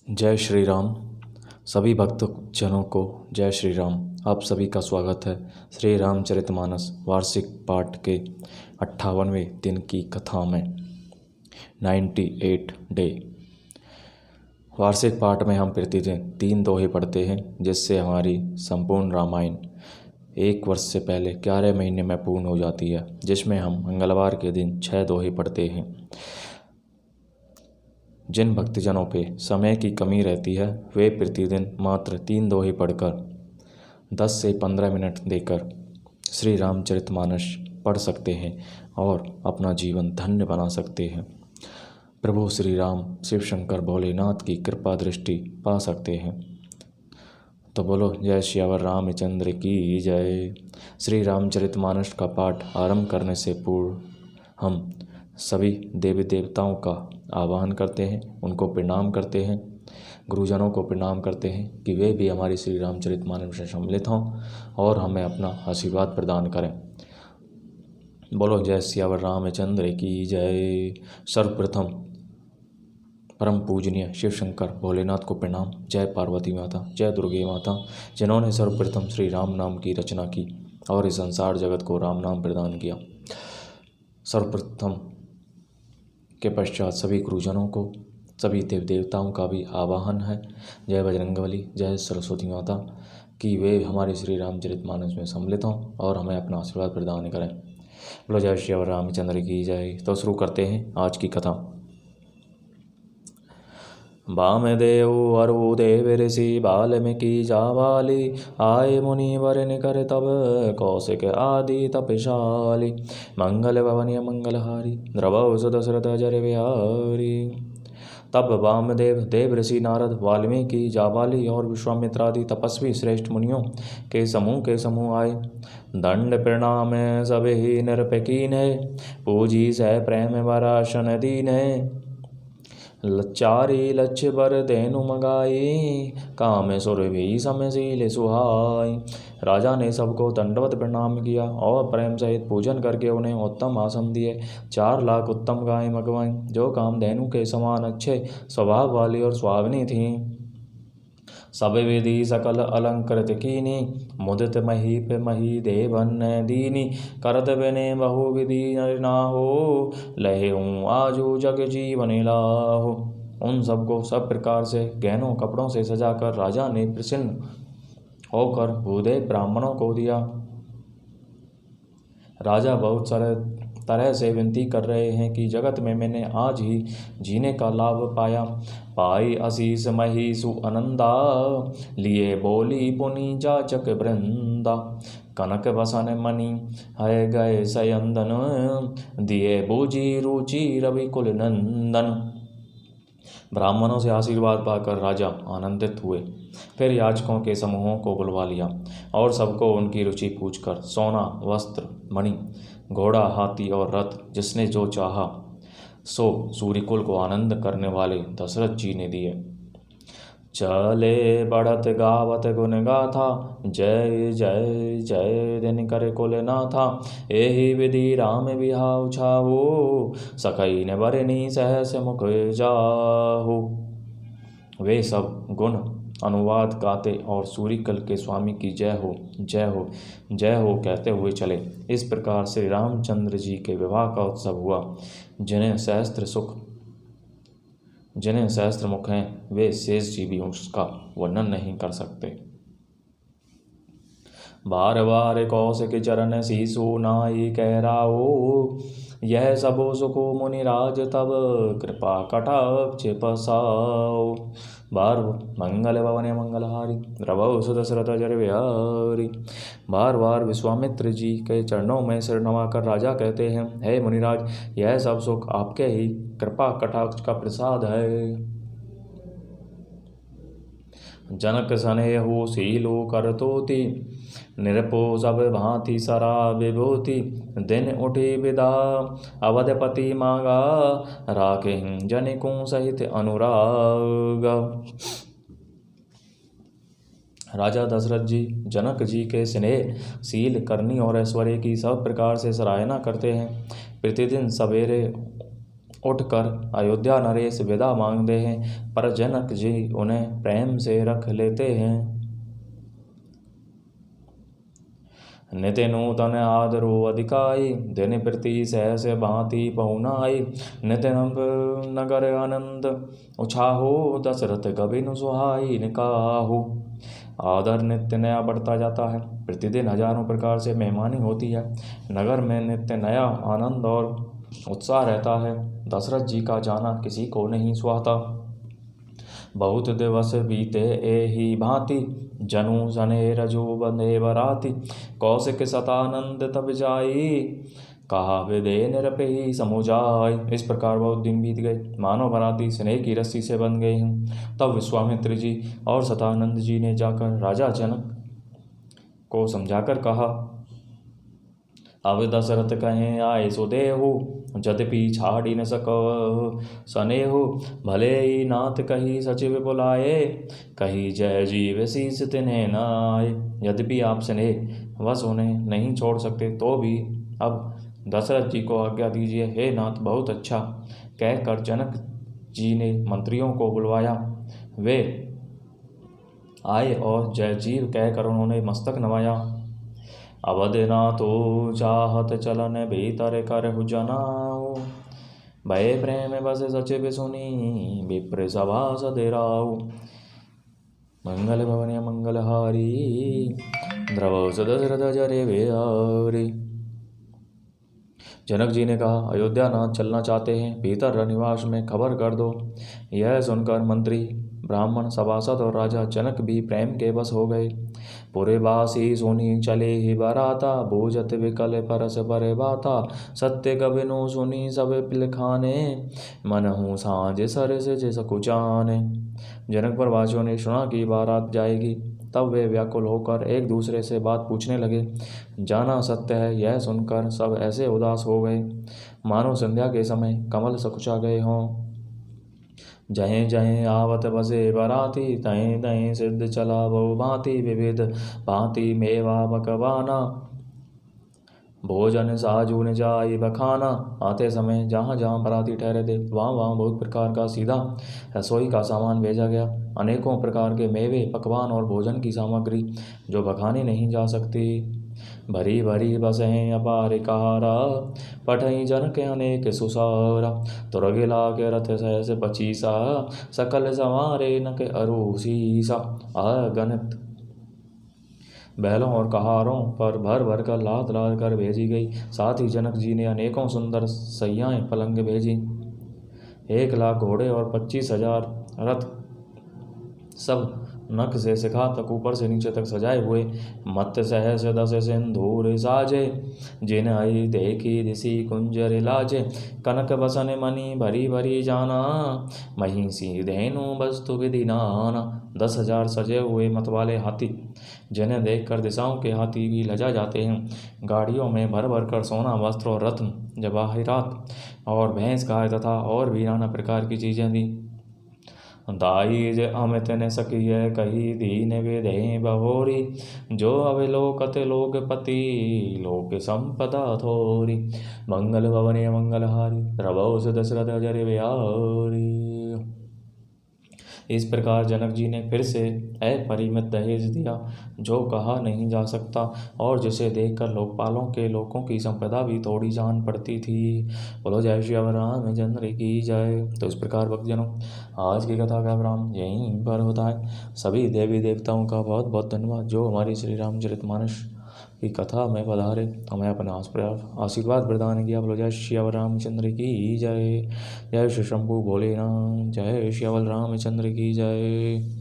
जय श्री राम। सभी भक्त जनों को जय श्री राम। आप सभी का स्वागत है श्री रामचरितमानस वार्षिक पाठ के 58वें दिन की कथा में। 98 डे। वार्षिक पाठ में हम प्रतिदिन 3 दोहे पढ़ते हैं, जिससे हमारी संपूर्ण रामायण 1 वर्ष से पहले 11 महीने में पूर्ण हो जाती है, जिसमें हम मंगलवार के दिन 6 दोहे पढ़ते हैं। जिन भक्तजनों पे समय की कमी रहती है, वे प्रतिदिन मात्र 3 दोहे पढ़कर 10 से 15 मिनट देकर श्री रामचरितमानस पढ़ सकते हैं और अपना जीवन धन्य बना सकते हैं। प्रभु श्री राम शिव शंकर भोलेनाथ की कृपा दृष्टि पा सकते हैं। तो बोलो जय श्यावर रामचंद्र की जय। श्री रामचरितमानस का पाठ आरंभ करने से पूर्व हम सभी देवी देवताओं का आवाहन करते हैं, उनको प्रणाम करते हैं, गुरुजनों को प्रणाम करते हैं कि वे भी हमारी श्री रामचरितमानस में सम्मिलित हों और हमें अपना आशीर्वाद प्रदान करें। बोलो जय सियावर रामचंद्र की जय। सर्वप्रथम परम पूजनीय शिव शंकर भोलेनाथ को प्रणाम। जय पार्वती माता, जय दुर्गे माता, जिन्होंने सर्वप्रथम श्री राम नाम की रचना की और इस संसार जगत को राम नाम प्रदान किया। सर्वप्रथम के पश्चात सभी गुरुजनों को, सभी देव देवताओं का भी आवाहन है। जय बजरंगबली, जय सरस्वती माता, कि वे हमारे श्री रामचरितमानस में सम्मिलित हों और हमें अपना आशीर्वाद प्रदान करें। बोलो जय श्री रामचंद्र की जय। तो शुरू करते हैं आज की कथा। वामदेव अरु देव ऋषि वाल्मीकि जाबाली, आए मुनि वर निकर तब कौशिक आदि तपशाली, मंगल भवनीय मंगलहारी द्रवौ दशरथ जर बिहारी। तब वामदेव, देव ऋषि नारद, वाल्मीकि, जाबाली और विश्वामित्र आदि तपस्वी श्रेष्ठ मुनियों के समूह आए। दंड प्रणाम सबे ही निरपेकीन है, पूजी सह प्रेम वराशन दीन है। लचारी लक्ष्य बर देनु मगाई, काम सुर भी समशील सुहाई। राजा ने सबको दंडवत प्रणाम किया और प्रेम सहित पूजन करके उन्हें उत्तम आसन दिए। 4 लाख उत्तम गायें मंगवाईं, जो कामधेनु के समान अच्छे स्वभाव वाली और सुहावनी थीं। सब विधि सकल अलंकृत कीनी, मुदित महीप मही देवन दीनी। करत बिने बहु विधि ना हो, लहे हूँ आजू जग जीवन लाहो। उन सबको सब प्रकार से गहनों कपड़ों से सजाकर राजा ने प्रसन्न होकर भूदेव ब्राह्मणों को दिया। राजा बहुत सारे तरह से विनती कर रहे हैं कि जगत में मैंने आज ही जीने का लाभ पाया। पाई आशीष मही सुअनंदा, लिए बोली पुनि जाचक वृंदा। कनक वसन मणि है गए सयंदन, दिए बूझी रुचि रवि कुल नंदन। ब्राह्मणों से आशीर्वाद पाकर राजा आनंदित हुए। फिर याचकों के समूहों को बुलवा लिया और सबको उनकी रुचि पूछकर सोना, वस्त्र, मणि, घोड़ा, हाथी और रथ, जिसने जो चाहा सो सूर्यकुल को आनंद करने वाले दशरथ जी ने दिए। चले बढ़त गावत गुण गाथा, जय जय जय दिन कर कुल नाथा। एहि विधि राम बिहाउ छाओ, सकई ने बरनी सहस मुख जाहु। वे सब गुण अनुवाद गाते और सूर्यकुल के स्वामी की जय हो जय हो जय हो कहते हुए चले। इस प्रकार श्री रामचंद्र जी के विवाह का उत्सव हुआ। जिन्हें सहस्त्र मुख हैं, वे शेष जी भी उसका वर्णन नहीं कर सकते। बार बार कौशिक चरण शीशु नाई कह राओ, यह सबो सुको मुनिराज तब कृपा कटाक्ष पसाओ। बार मंगल भवन मंगलहारी द्रवौ दशरथ जर बिहारी। बार बार विश्वामित्र जी के चरणों में सिर नवाकर राजा कहते हैं, हे मुनिराज, यह सब सुख आपके ही कृपा कटाक्ष का प्रसाद है। जनक सनेहु सीलो करतोति, निरपो सब भांति सरा विभूति। दिन उठी विदा अवधपति मांगा, राखे जनिकों सहित अनुराग। राजा दशरथ जी जनक जी के स्नेह, शील, करनी और ऐश्वर्य की सब प्रकार से सराहना करते हैं। प्रतिदिन सवेरे उठकर अयोध्या नरेश विदा मांगते हैं, पर जनक जी उन्हें प्रेम से रख लेते हैं। नित्य नूतन आदरो अधिकाई, दिन प्रति सहस भांति पहुनाई। नित्य नगर आनंद उछाहो, दशरथ कबिन सुहाई निकाहो। आदर नित्य नया बढ़ता जाता है। प्रतिदिन हजारों प्रकार से मेहमानी होती है। नगर में नित्य नया आनंद और उत्साह रहता है। दशरथ जी का जाना किसी को नहीं सुहाता। बहुत दिवस बीते एही भांति, जनु सने रजो बंधे बराती। कौशिक सतानंद तब जाई, कहा विदे निरपहि समुझाई। इस प्रकार बहुत दिन बीत गए, मानो बराती स्नेह की रस्सी से बंध गए हैं। तब विश्वामित्र जी और सतानंद जी ने जाकर राजा जनक को समझाकर कहा, अब दशरथ कहें आए सो देहु, यद्यपि छाड़ी न सको सनेहु। भले ही नाथ कही सचिव बुलाए, कही जय जीव शीस तिन्हें न आए। यद्यपि आप स्नेह वश उन्हें नहीं छोड़ सकते, तो भी अब दशरथ जी को आज्ञा दीजिए। हे नाथ, बहुत अच्छा कहकर जनक जी ने मंत्रियों को बुलवाया। वे आए और जय जीव कहकर उन्होंने मस्तक नवाया। अवधनाथो चाहत चलन भीतर करहु जनाऊ, भय प्रेम बस सचिव सुनी विप्र सभा सदेराऊ। मंगल भवन मंगलहारी, द्रव दशरथ जरे बिहारी। जनक जी ने कहा, अयोध्या नाथ चलना चाहते हैं, भीतर रनिवास में खबर कर दो। यह सुनकर मंत्री, ब्राह्मण, सभासद और राजा जनक भी प्रेम के बस हो गए। पुरवासी सुनी चले ही बराता, बोझत विकल परस बरे बाता। सत्य कबिनो सुनी सब पिलखाने, मनहु साँझ सरस जिस कुचाने। जनक प्रवासियों ने सुना कि बारात जाएगी, तब वे व्याकुल होकर एक दूसरे से बात पूछने लगे। जाना सत्य है, यह सुनकर सब ऐसे उदास हो गए, मानो संध्या के समय कमल सकुचा गए हों। जहें जहें आवत बसे बराती, तहें तहें सिद्ध चला बहु भांति। विविध भांति मेवा पकवाना, भोजन साजून जाई बखाना। आते समय जहाँ जहाँ बराती ठहरे थे, वहाँ वहाँ बहुत प्रकार का सीधा रसोई का सामान भेजा गया। अनेकों प्रकार के मेवे, पकवान और भोजन की सामग्री जो बखानी नहीं जा सकती। भरी भरी बसें अपार कहारा, पठई जनक अनेक सुसारा। तुरगिला के रथ सहस पचीसा, सकल सवारे नक अरूसीसा। अगणित बैलों और कहारों पर भर भर कर लाद लाद कर भेजी गई। साथ ही जनक जी ने अनेकों सुंदर सैयाएं पलंग भेजी। 1,00,000 घोड़े और 25,000 रथ, सब नख से शिखा तक ऊपर से नीचे तक सजाए हुए। मत सहस दस सिंधूर साजे, जिन आई देखी दिसी कुंजर लाजे। कनक बसन मणि भरी भरी जाना, महिषी धेनु वस्तु विधि नाना। 10,000 सजे हुए मतवाले हाथी, जिन्हें देखकर दिशाओं के हाथी भी लजा जाते हैं। गाड़ियों में भर भर कर सोना, वस्त्र और रत्न, जवाहिरात और भैंस, गाय तथा और भी नाना प्रकार की चीजें दी। दाई जे अमित ने सकिय कही, दीन विधे बहोरी। जो अविलोकत लोकपति, लोक संपदा थोरी। मंगल भवन मंगलहारी, द्रवौ दशरथ जरे बिहारी। इस प्रकार जनक जी ने फिर से अपरिमित दहेज दिया, जो कहा नहीं जा सकता और जिसे देखकर लोकपालों के लोगों की संपदा भी थोड़ी जान पड़ती थी। बोलो जय श्री रामचंद्र की जय। तो इस प्रकार भक्तजनों, आज की कथा का विराम यहीं पर होता है। सभी देवी देवताओं का बहुत बहुत धन्यवाद, जो हमारी श्री रामचरितमानस की कथा में पधारे, हमें अपना आशीर्वाद प्रदान किया। बोलो जय श्री रामचंद्र की जय। जय श्री शंभु भोलेनाथ। जय श्री रामचंद्र की जय।